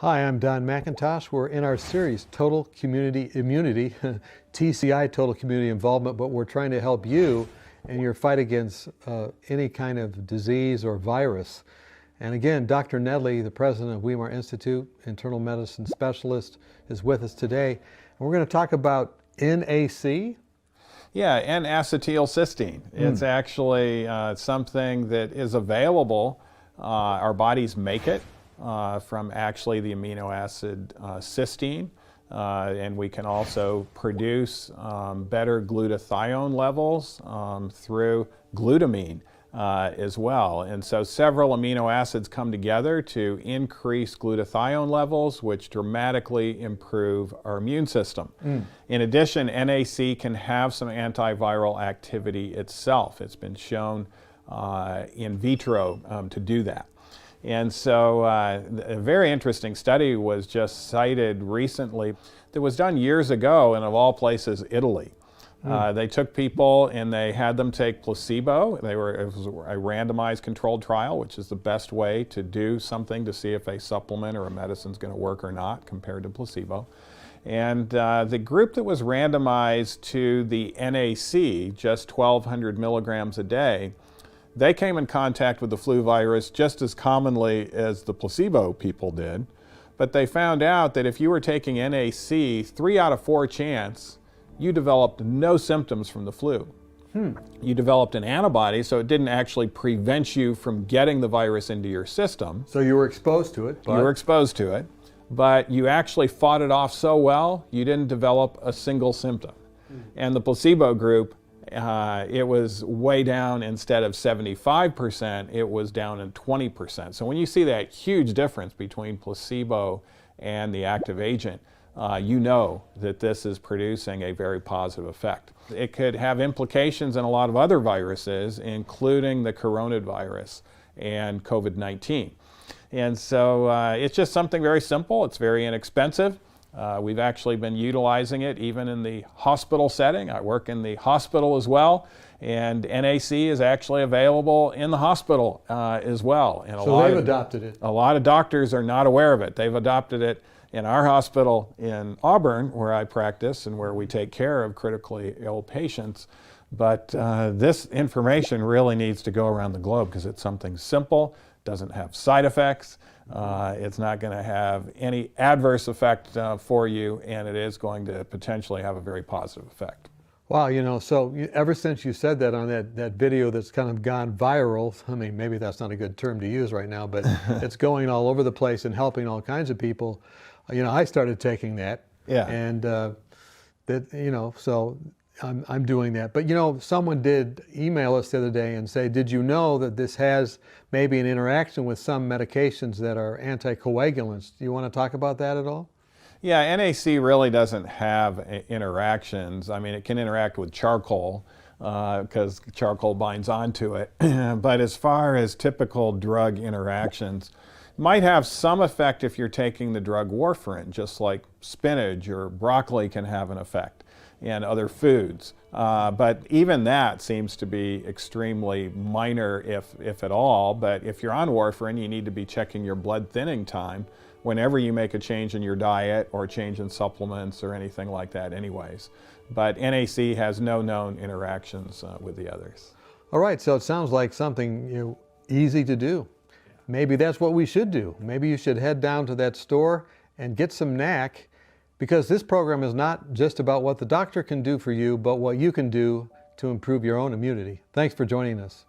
Hi, I'm Don McIntosh. We're in our series, Total Community Immunity, TCI, Total Community Involvement, but we're trying to help you in your fight against any kind of disease or virus. And again, Dr. Nedley, the president of Weimar Institute, internal medicine specialist, is with us today. And we're going to talk about NAC. Yeah, N-acetylcysteine. It's actually something that is available. Our bodies make it from actually the amino acid cysteine, and we can also produce better glutathione levels through glutamine as well. And so several amino acids come together to increase glutathione levels, which dramatically improve our immune system. In addition, NAC can have some antiviral activity itself. It's been shown in vitro to do that. And so a very interesting study was just cited recently that was done years ago in, of all places, Italy. They took people and they had them take placebo. It was a randomized controlled trial, which is the best way to do something to see if a supplement or a medicine is going to work or not compared to placebo. And the group that was randomized to the NAC, just 1,200 milligrams a day, they came in contact with the flu virus just as commonly as the placebo people did. But they found out that if you were taking NAC, 3 out of 4 chance, you developed no symptoms from the flu. You developed an antibody, so it didn't actually prevent you from getting the virus into your system. So you were exposed to it. You were exposed to it, but you actually fought it off so well, you didn't develop a single symptom. And the placebo group, it was way down. Instead of 75%, it was down in 20%. So when you see that huge difference between placebo and the active agent, you know that this is producing a very positive effect. It could have implications in a lot of other viruses, including the coronavirus and COVID-19. And so it's just something very simple. It's very inexpensive. We've actually been utilizing it even in the hospital setting. I work in the hospital as well, and NAC is actually available in the hospital as well. And so they've adopted it. A lot of doctors are not aware of it. They've adopted it in our hospital in Auburn, where I practice and where we take care of critically ill patients. But this information really needs to go around the globe because it's something simple, doesn't have side effects. It's not going to have any adverse effect for you, and it is going to potentially have a very positive effect. Wow, you know, so ever since you said that on that video that's kind of gone viral, I mean, maybe that's not a good term to use right now, but it's going all over the place and helping all kinds of people. You know, I started taking that. Yeah. And that, you know, so I'm doing that. But, you know, someone did email us the other day and say, did you know that this has maybe an interaction with some medications that are anticoagulants? Do you want to talk about that at all? Yeah, NAC really doesn't have interactions. I mean, it can interact with charcoal because charcoal binds onto it. But as far as typical drug interactions, might have some effect if you're taking the drug warfarin, just like spinach or broccoli can have an effect, and other foods. But even that seems to be extremely minor, if at all. But if you're on warfarin, you need to be checking your blood thinning time whenever you make a change in your diet or change in supplements or anything like that anyways. But NAC has no known interactions with the others. All right, so it sounds like something easy to do. Maybe that's what we should do. Maybe you should head down to that store and get some NAC, because this program is not just about what the doctor can do for you, but what you can do to improve your own immunity. Thanks for joining us.